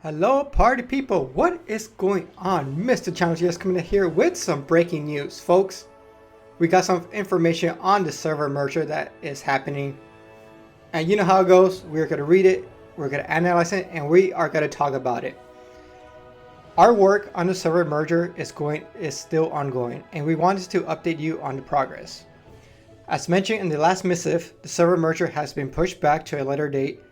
Hello party people, what is going on? Mr. Challenge just coming in here with some breaking news, folks. We got some information on the server merger that is happening. And you know how it goes, we're going to read it, we're going to analyze it, and we are going to talk about it. Our work on the server merger is still ongoing, and we wanted to update you on the progress. As mentioned in the last missive, the server merger has been pushed back to a later date.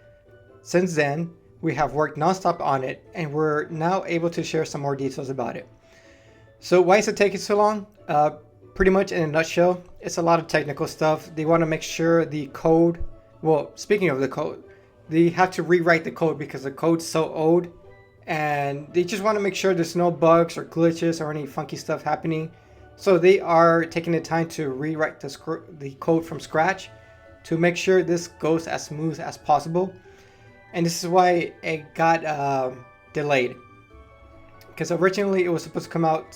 Since then, we have worked non-stop on it, and we're now able to share some more details about it. So why is it taking so long? Pretty much in a nutshell, it's a lot of technical stuff. They want to make sure the code, well, speaking of the code, they have to rewrite the code because the code's so old, and they just want to make sure there's no bugs or glitches or any funky stuff happening. So they are taking the time to rewrite the code from scratch to make sure this goes as smooth as possible. And this is why it got delayed, because originally it was supposed to come out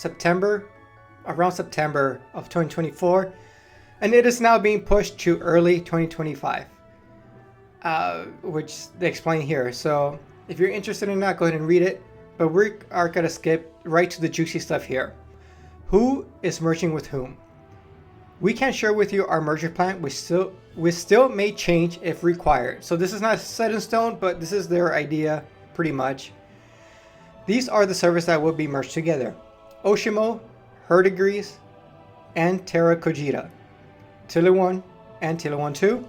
around September of 2024, and it is now being pushed to early 2025, which they explain here. So if you're interested in that, go ahead and read it, but we are going to skip right to the juicy stuff here. Who is merging with whom? We can share with you our merger plan, which still may change if required. So this is not set in stone, but this is their idea pretty much. These are the servers that will be merged together: Oshimo, Herdigrees, and Terra Cogita, Tiluan, and Tiluan 2.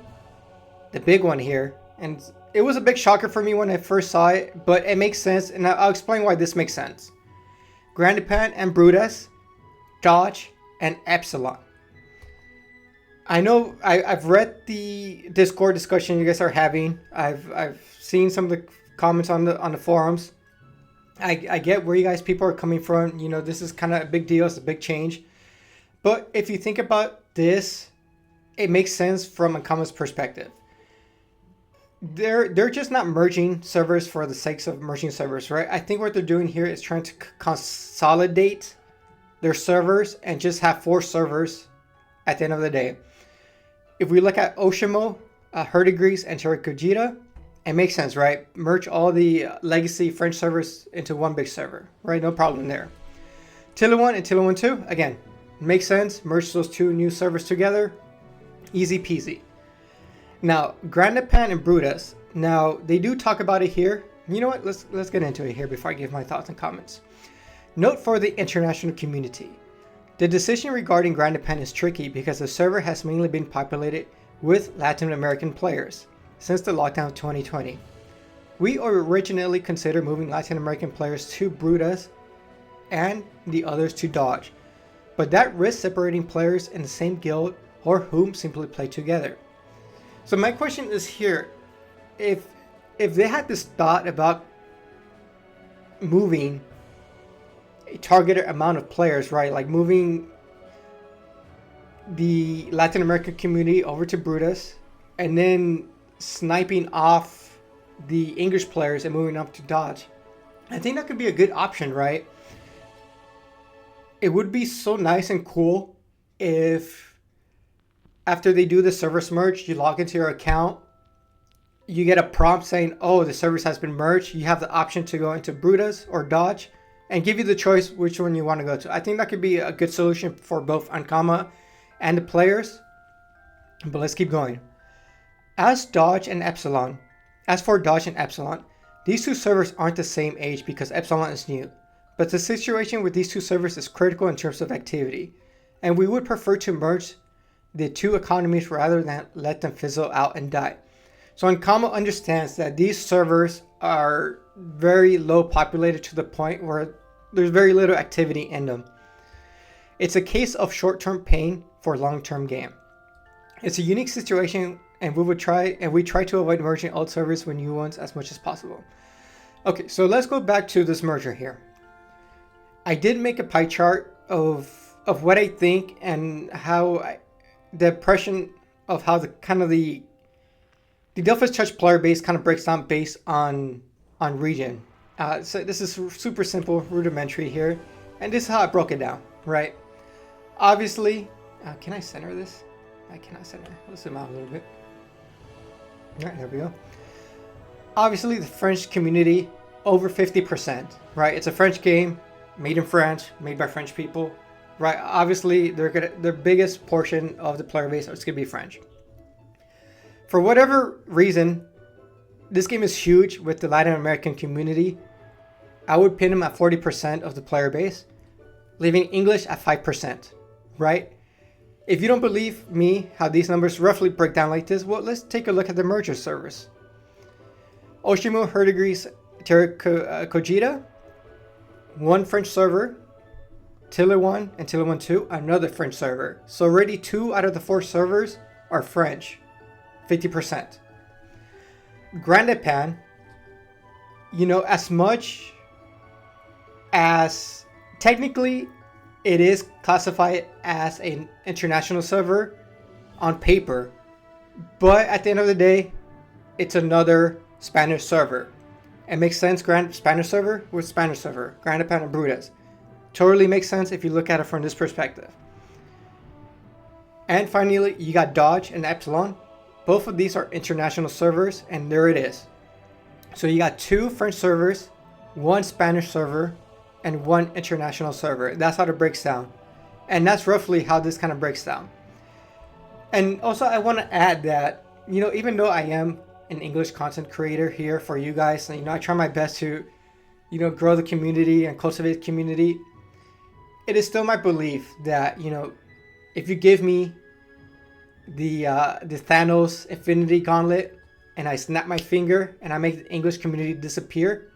The big one here, and it was a big shocker for me when I first saw it, but it makes sense, and I'll explain why this makes sense. Grandapan and Brutas, Dodge, and Epsilon. I know I've read the Discord discussion you guys are having. I've seen some of the comments on the forums. I get where you guys people are coming from. You know, this is kind of a big deal. It's a big change. But if you think about this, it makes sense from a common's perspective. They're just not merging servers for the sakes of merging servers, right? I think what they're doing here is trying to consolidate their servers and just have 4 servers at the end of the day. If we look at Oshimo, Herdigrees, and Terra Cogita, it makes sense, right? Merge all the legacy French servers into one big server, right? No problem there. Tiluan and Tiluan 2, again, makes sense. Merge those 2 new servers together. Easy peasy. Now, Grandapan and Brutas, now they do talk about it here. You know what? Let's get into it here before I give my thoughts and comments. Note for the international community. The decision regarding Grandapan is tricky because the server has mainly been populated with Latin American players since the lockdown of 2020. We originally considered moving Latin American players to Brutas and the others to Dodge, but that risks separating players in the same guild or whom simply play together. So my question is here, if they had this thought about moving a targeted amount of players, right? Like moving the Latin American community over to Brutus and then sniping off the English players and moving up to Dodge. I think that could be a good option, right? It would be so nice and cool if after they do the servers merge, you log into your account, you get a prompt saying, oh, the servers has been merged. You have the option to go into Brutus or Dodge, and give you the choice which one you want to go to. I think that could be a good solution for both Ankama and the players. But let's keep going. As for Dodge and Epsilon, these 2 servers aren't the same age because Epsilon is new. But the situation with these 2 servers is critical in terms of activity, and we would prefer to merge the 2 economies rather than let them fizzle out and die. So Ankama understands that these servers are very low populated to the point where there's very little activity in them. It's a case of short-term pain for long-term gain. It's a unique situation, and we try to avoid merging old servers with new ones as much as possible. Okay, so let's go back to this merger here. I did make a pie chart of what I think and how the impression of how the Dofus Touch player base kind of breaks down based on region. So this is super simple, rudimentary here, and this is how I broke it down, right? Obviously, can I center this? I cannot center. Let's zoom out a little bit. All right, there we go. Obviously, the French community over 50%, right? It's a French game, made in France, made by French people, right? Obviously, the biggest portion of the player base is gonna be French. For whatever reason, this game is huge with the Latin American community. I would pin them at 40% of the player base, leaving English at 5%, right? If you don't believe me how these numbers roughly break down like this, well, let's take a look at the merger servers. Oshimo Herdigris Terra Cogita, one French server. Tiller 1 and Tiller 1 2, another French server. So already 2 out of the 4 servers are French, 50%. Grandapan, as much as technically it is classified as an international server on paper, but at the end of the day, it's another Spanish server. It makes sense, Spanish server with Spanish server, Grandapan and Brutas. Totally makes sense if you look at it from this perspective. And finally, you got Dodge and Epsilon. Both of these are international servers, and there it is. So you got 2 French servers, 1 Spanish server, and 1 international server. That's how it breaks down. And that's roughly how this kind of breaks down. And also I want to add that, even though I am an English content creator here for you guys, I try my best to, grow the community and cultivate the community. It is still my belief that, if you give me the Thanos Infinity Gauntlet and I snap my finger and I make the English community disappear,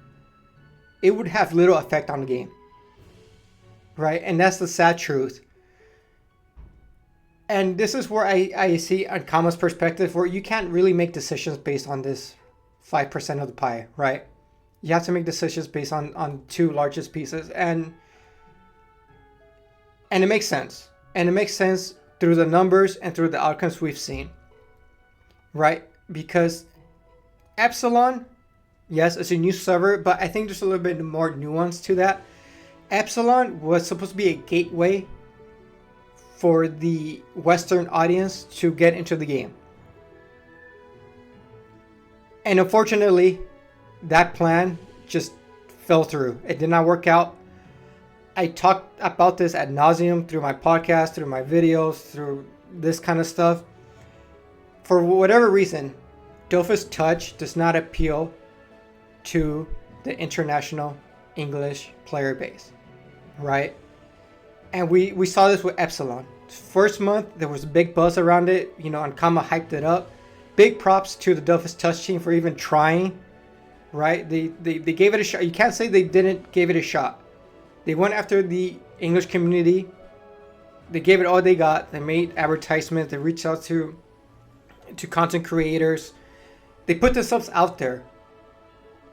it would have little effect on the game, right? And that's the sad truth. And this is where I see on Kama's perspective, where you can't really make decisions based on this 5% of the pie, right? You have to make decisions based on 2 largest pieces, and it makes sense. And it makes sense through the numbers and through the outcomes we've seen, right? Because Epsilon, yes, it's a new server, but I think there's a little bit more nuance to that. Epsilon was supposed to be a gateway for the Western audience to get into the game. And unfortunately, that plan just fell through. It did not work out. I talked about this ad nauseum through my podcast, through my videos, through this kind of stuff. For whatever reason, Dofus Touch does not appeal to the international English player base, right? And we saw this with Epsilon. First month, there was a big buzz around it, and Kama hyped it up. Big props to the Dofus Touch team for even trying, right? They gave it a shot. You can't say they didn't give it a shot. They went after the English community. They gave it all they got. They made advertisements. They reached out to content creators. They put themselves out there.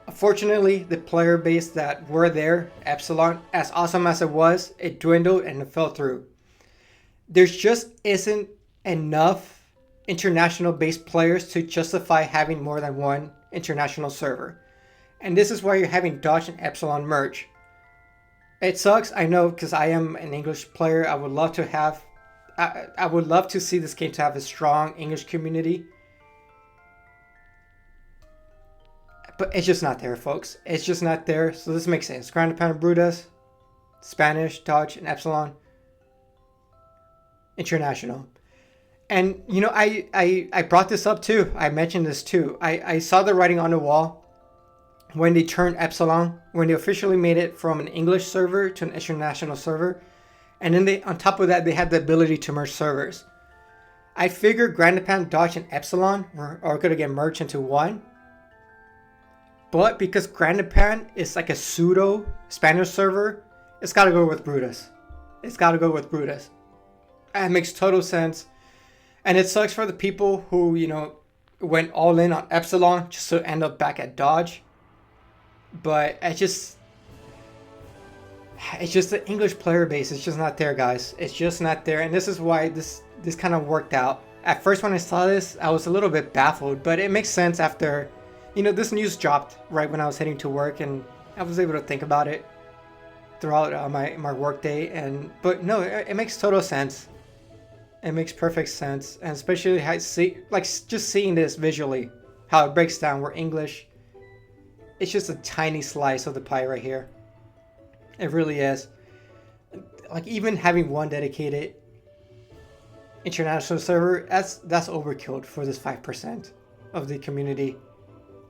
Unfortunately, the player base that were there, Epsilon, as awesome as it was, it dwindled and it fell through. There just isn't enough international-based players to justify having more than 1 international server. And this is why you're having Dodge and Epsilon merge. It sucks, I know, because I am an English player. I would love to see this game to have a strong English community. But it's just not there, folks. It's just not there. So this makes sense. Grandapan and Brutas, Spanish, Dodge, and Epsilon, international. And, I brought this up too. I mentioned this too. I saw the writing on the wall when they turned Epsilon, when they officially made it from an English server to an international server. And then on top of that, they had the ability to merge servers. I figured Grandapan, Dodge, and Epsilon are going to get merged into one. But because Grandapan is like a pseudo Spanish server, it's got to go with Brutas. It's got to go with Brutas. It makes total sense. And it sucks for the people who, went all in on Epsilon just to end up back at Dodge. But it's just the English player base. It's just not there, guys. It's just not there. And this is why this kind of worked out. At first, when I saw this, I was a little bit baffled. But it makes sense after, this news dropped right when I was heading to work. And I was able to think about it throughout my work day. But no, it makes total sense. It makes perfect sense. And especially just seeing this visually, how it breaks down where English it's just a tiny slice of the pie right here. It really is. Like, even having one dedicated international server, that's overkill for this 5% of the community.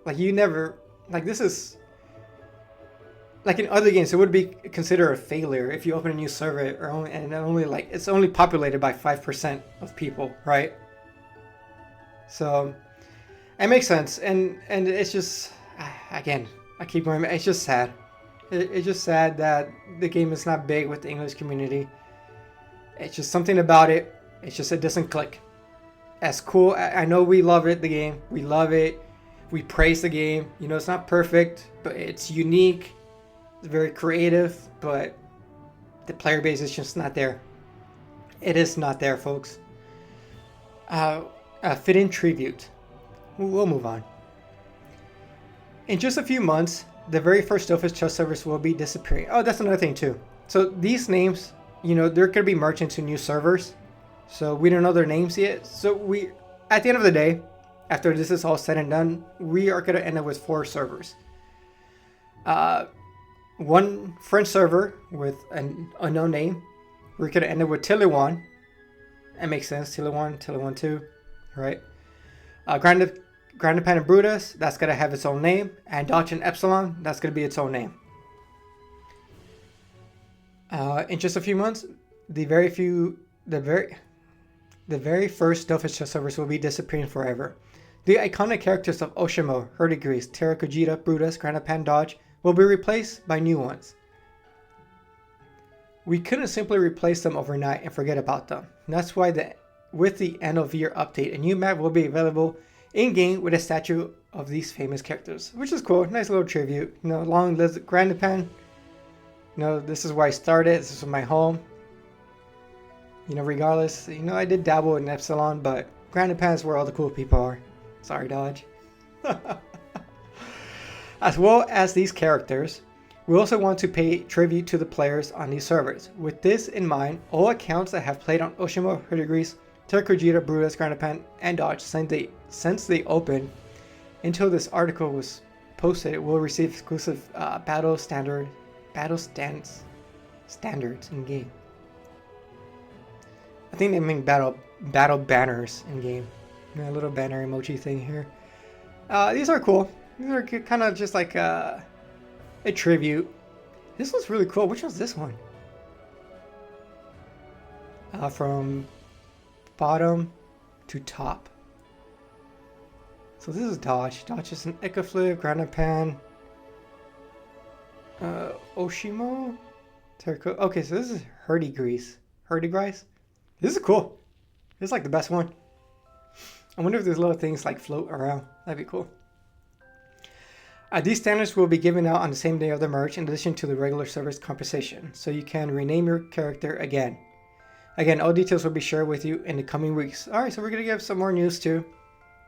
Like, you never, like, this is, like in other games, it would be considered a failure if you open a new server and only like it's only populated by 5% of people, right? So it makes sense, and it's just, again, I keep going. It's just sad. It's just sad that the game is not big with the English community. It's just something about it. It's just, it doesn't click. As cool, I know we love it. The game, we love it. We praise the game. You know, it's not perfect, but it's unique. It's very creative, but the player base is just not there. It is not there, folks. Fit-in tribute. We'll move on. In just a few months, the very first Dofus chess servers will be disappearing. Oh, that's another thing too. So these names, you know, they're going to be merged into new servers. So we don't know their names yet. So we, at the end of the day, after this is all said and done, we are going to end up with 4 servers. One French server with an unknown name. We're going to end up with Tiliwan. That makes sense. Tiliwan 2, right? Grandapan and Brutas, that's going to have its own name. And Dodge and Epsilon, that's going to be its own name. In just a few months, the very first Dofus chess servers will be disappearing forever. The iconic characters of Oshimo, Herdigrease, Terra Kujita, Brutus, Grandapan, Dodge will be replaced by new ones. We couldn't simply replace them overnight and forget about them. And that's why with the end of year update, a new map will be available in-game with a statue of these famous characters, which is cool. Nice little tribute. You know, long live Grandapan. You know, this is where I started. This is my home. You know, regardless, you know, I did dabble in Epsilon, but Grandapan is where all the cool people are. Sorry, Dodge. As well as these characters, we also want to pay tribute to the players on these servers. With this in mind, all accounts that have played on Oshimo, Herdigrease, Terra Kujita, Brutus, Grandapan, and Dodge since they opened until this article was posted will receive exclusive battle standards in game. I think they mean battle banners in game. A little banner emoji thing here. These are cool. These are kind of just like a tribute. This one's really cool. Which one's this one? From bottom to top. So this is Dodge. Dodge is an Ecoflip, Grandapan, Oshimo, Terraco. Okay, so this is Herdigrease. This is cool. This is like the best one. I wonder if there's little things like float around. That'd be cool. These standards will be given out on the same day of the merge in addition to the regular service compensation, so you can rename your character again. Again, all details will be shared with you in the coming weeks. Alright, so we're going to give some more news too.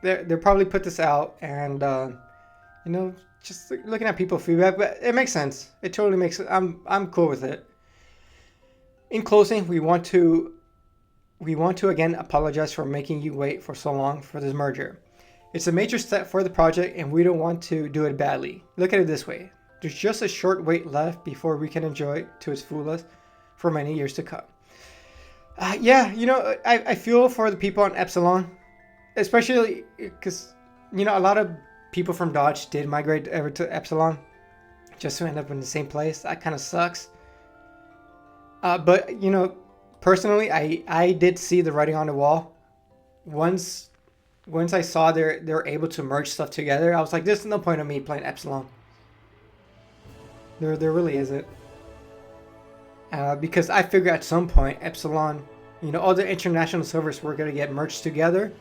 They'll probably put this out and, you know, just looking at people's feedback, but it makes sense. It totally makes sense. I'm cool with it. In closing, we want to again apologize for making you wait for so long for this merger. It's a major step for the project and we don't want to do it badly. Look at it this way. There's just a short wait left before we can enjoy it to its fullest for many years to come. Yeah, you know, I feel for the people on Epsilon, especially because, you know, a lot of people from Dodge did migrate over to Epsilon just to end up in the same place. That kind of sucks. But, you know, personally, I did see the writing on the wall. Once I saw they're able to merge stuff together, I was like, there's no point of me playing Epsilon. There really isn't. Because I figured at some point Epsilon, you know, all the international servers were going to get merged together.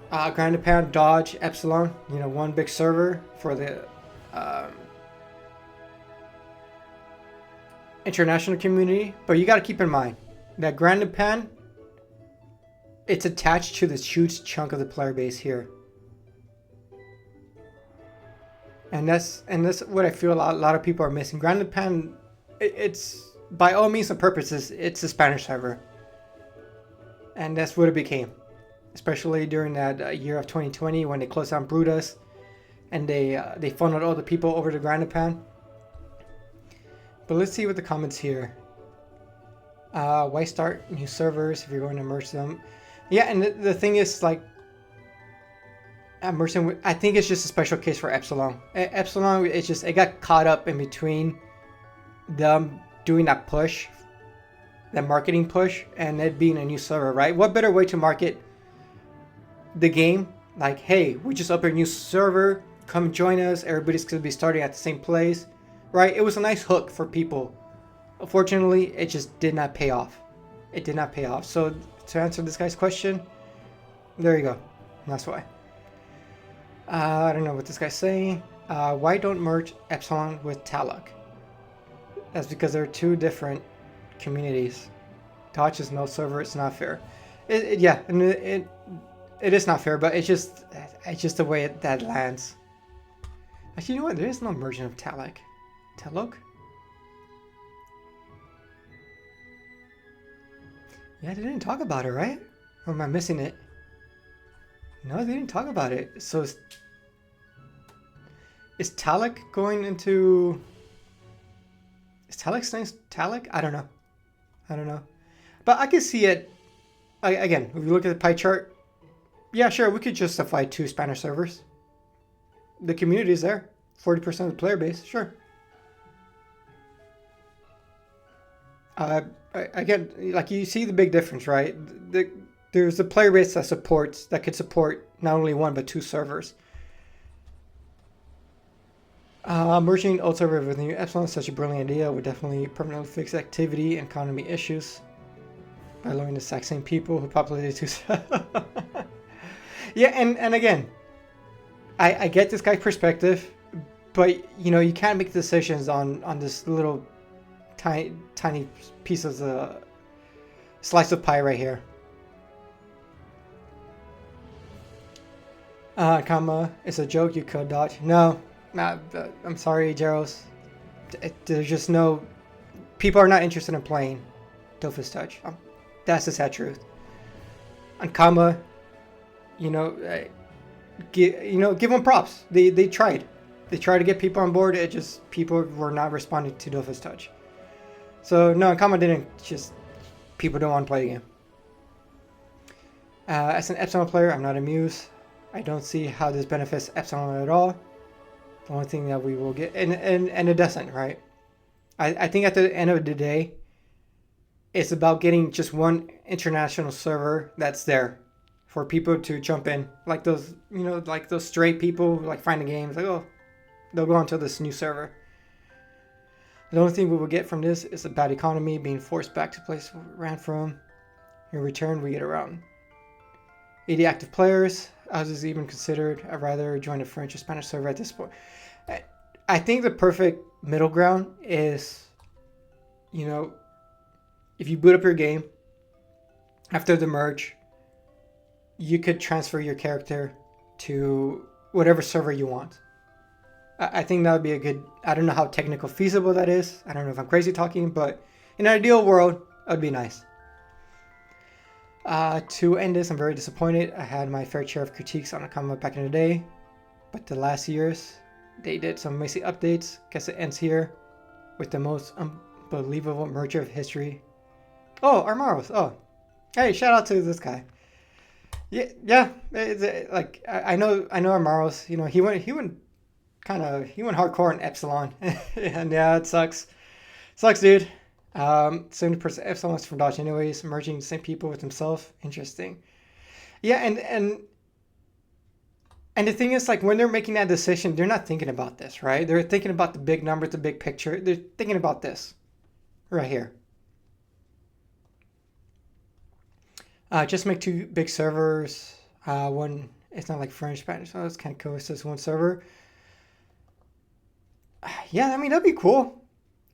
Grandapan, Dodge, Epsilon, you know, one big server for the international community. But you got to keep in mind that Grandapan, it's attached to this huge chunk of the player base here. And that's what I feel a lot of people are missing. Grandapan, it's by all means and purposes, it's a Spanish server. And that's what it became. Especially during that year of 2020 when they closed down Brutas and they funneled all the people over to Grandapan. But let's see what the comments here. Why start new servers if you're going to merge them? Yeah, and the thing is, like, merging, I think it's just a special case for Epsilon. Epsilon, it got caught up in between them doing that push, that marketing push, and it being a new server, right? What better way to market the game? Like, hey, we just opened a new server, come join us, everybody's gonna be starting at the same place, right? It was a nice hook for people. Unfortunately, it just did not pay off. It did not pay off. So to answer this guy's question, there you go. That's why. I don't know what this guy's saying. Why don't merge Epsilon with Taluk? That's because they're two different communities. Touch is no server. It's not fair. Yeah, and it is not fair, but it's just the way that lands. Actually, you know what? There is no merging of Taluk. Taluk? Yeah, they didn't talk about it, right? Or am I missing it? No, they didn't talk about it. So is Taluk going into... Is Taluk staying Taluk? I don't know. But I can see it. Again, if you look at the pie chart, yeah, sure, we could justify 2 Spanish servers. The community is there. 40% of the player base, sure. Again, like, you see the big difference, right? There's a player base that could support not only 1 but 2 servers. Merging old server with new Epsilon is such a brilliant idea. Would definitely permanently fix activity and economy issues by allowing the exact same people who populated 2. Yeah, and again, I get this guy's perspective, but you know, you can't make decisions on this little tiny piece of the slice of pie right here. Comma, it's a joke, you could dodge. No, I'm sorry, Jaros. There's just no... People are not interested in playing Dofus Touch. That's the sad truth. And comma, give them props. They tried. They tried to get people on board. It just, people were not responding to Dofus Touch. So no, comma didn't. Just, people don't want to play the game. As an Epsilon player, I'm not amused. I don't see how this benefits Epsilon at all. The only thing that we will get, and it doesn't, right? I think at the end of the day, it's about getting just 1 international server that's there for people to jump in, like those, like those stray people who like find the games, like, oh, they'll go onto this new server. The only thing we will get from this is a bad economy, being forced back to place we ran from. In return, we get around 80 active players. As is even considered, I'd rather join a French or Spanish server at this point. I think the perfect middle ground is, if you boot up your game after the merge, you could transfer your character to whatever server you want. I think that would be a good... I don't know how technical feasible that is. I don't know if I'm crazy talking, but in an ideal world, it would be nice. To end this, I'm very disappointed. I had my fair share of critiques on Akama back in the day, but the last years, they did some amazing updates. Guess it ends here with the most unbelievable merger of history. Oh, Armaros. Oh, hey, shout out to this guy. Yeah. Like, I know Armaros. He went hardcore in Epsilon, and yeah, it sucks, dude. 70% Epsilon is from Dodge anyways, merging the same people with himself. Interesting. Yeah, and the thing is, like, when they're making that decision, they're not thinking about this, right? They're thinking about the big numbers, the big picture. They're thinking about this right here. Just make 2 big servers. One, it's not like French, Spanish, so it's kind of coexist as 1 server. Yeah, I mean, that'd be cool.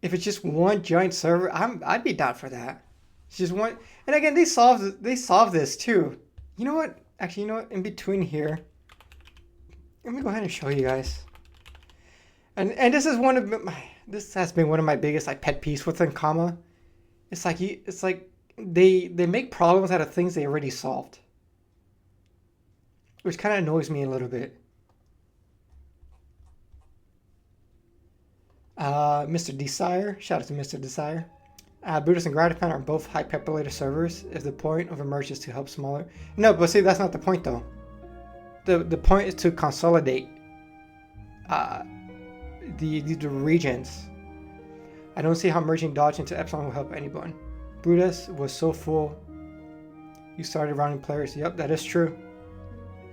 If it's just 1 giant server, I'd be down for that. It's just 1, and again, they solved this too. You know what? Actually, in between here, let me go ahead and show you guys. And this is this has been one of my biggest pet peeves with Ankama. It's like they make problems out of things they already solved, which kind of annoys me a little bit. Mr. Desire, shout out to Mr. Desire. Brutus and Grandapan are both high populated servers. If the point of a merge is to help smaller, no, but see, that's not the point though. The point is to consolidate the regions. I don't see how merging Dodge into Epsilon will help anyone. Brutus was so full. You started rounding players. Yep, that is true.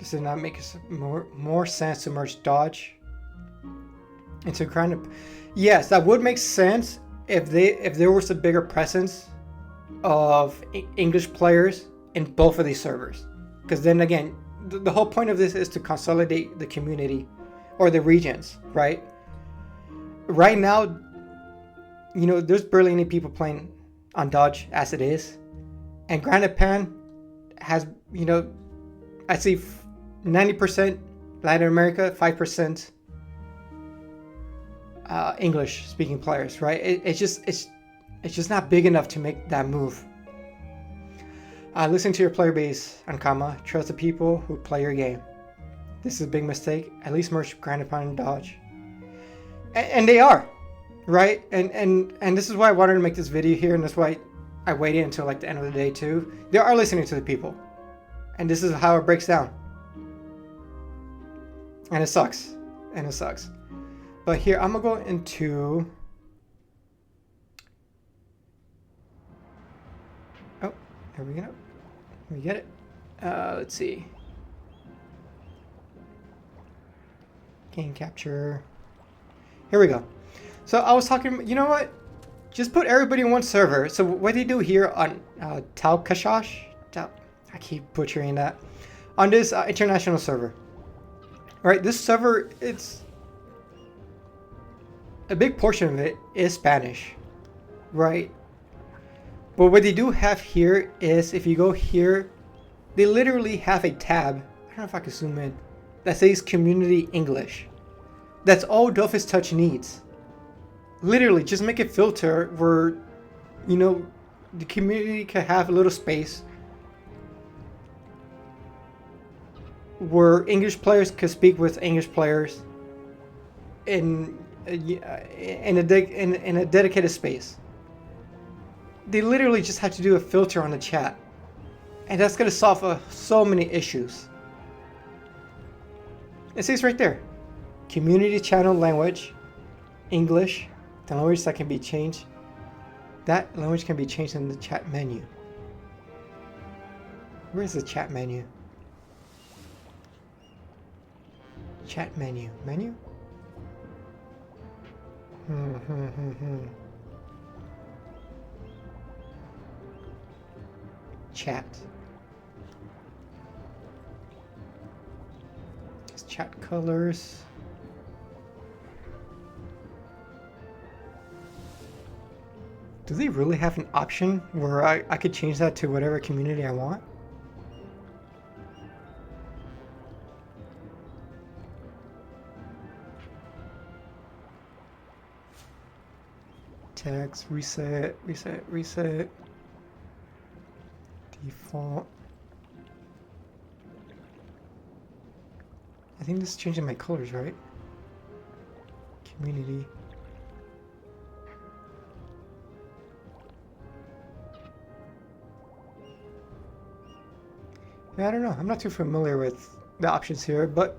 This did not make more sense to merge Dodge into Grandapan. Yes, that would make sense if there was a bigger presence of English players in both of these servers. Because then again, the whole point of this is to consolidate the community or the regions, right? Right now, you know, there's barely any people playing on Dodge as it is. And Grandapan has, you know, I see 90% Latin America, 5% English speaking players, right? It's just not big enough to make that move. Listen to your player base, Ankama. Trust the people who play your game. This is a big mistake. At least merge Grandapan and Dodge. And they are, right? And this is why I wanted to make this video here, and that's why I waited until like the end of the day too. They are listening to the people. And this is how it breaks down. And it sucks. And it sucks. But here, I'm gonna go into... Oh, here we go. We get it. Let's see. Game capture. Here we go. So I was talking, you know what? Just put everybody in one server. So what they do here on Talkashash, I keep butchering that, on this international server. Right, this server, it's a big portion of it is Spanish, right? But what they do have here is, if you go here, they literally have a tab. I don't know if I can zoom in. That says Community English. That's all Dofus Touch needs. Literally, just make a filter where, you know, the community can have a little space where English players can speak with English players in a dedicated space. They literally just have to do a filter on the chat, and that's going to solve so many issues. It says right there, community channel language, English, the language that can be changed. That language can be changed in the chat menu. Where is the chat menu? Chat menu. Menu? Chat. Just chat colors. Do they really have an option where I could change that to whatever community I want? Text, reset. Default. I think this is changing my colors, right? Community. Yeah, I don't know. I'm not too familiar with the options here, but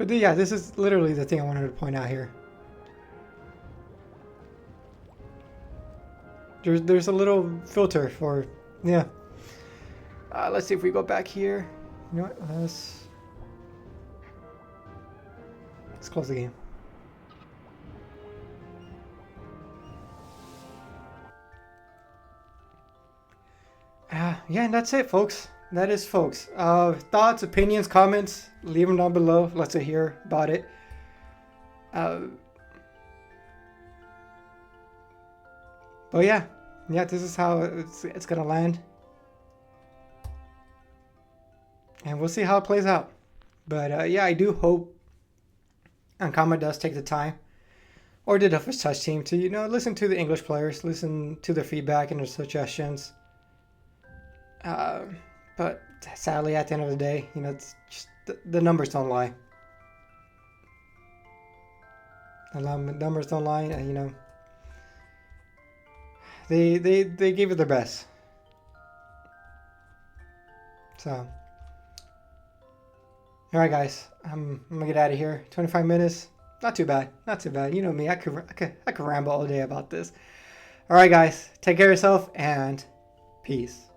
yeah, this is literally the thing I wanted to point out here. There's a little filter for, yeah. Let's see if we go back here. You know what? Let's close the game. Yeah, and that's it, folks. That is, folks. Thoughts, opinions, comments, leave them down below. Let's hear about it. But yeah, this is how it's gonna land, and we'll see how it plays out. But yeah, I do hope Ankama does take the time, or the Dofus Touch team, to, you know, listen to the English players, listen to their feedback and their suggestions. But sadly, at the end of the day, you know, it's just the numbers don't lie. The numbers don't lie, and, you know, they gave it their best. So, all right, guys, I'm gonna get out of here. 25 minutes, not too bad, not too bad. You know me, I could ramble all day about this. All right, guys, take care of yourself and peace.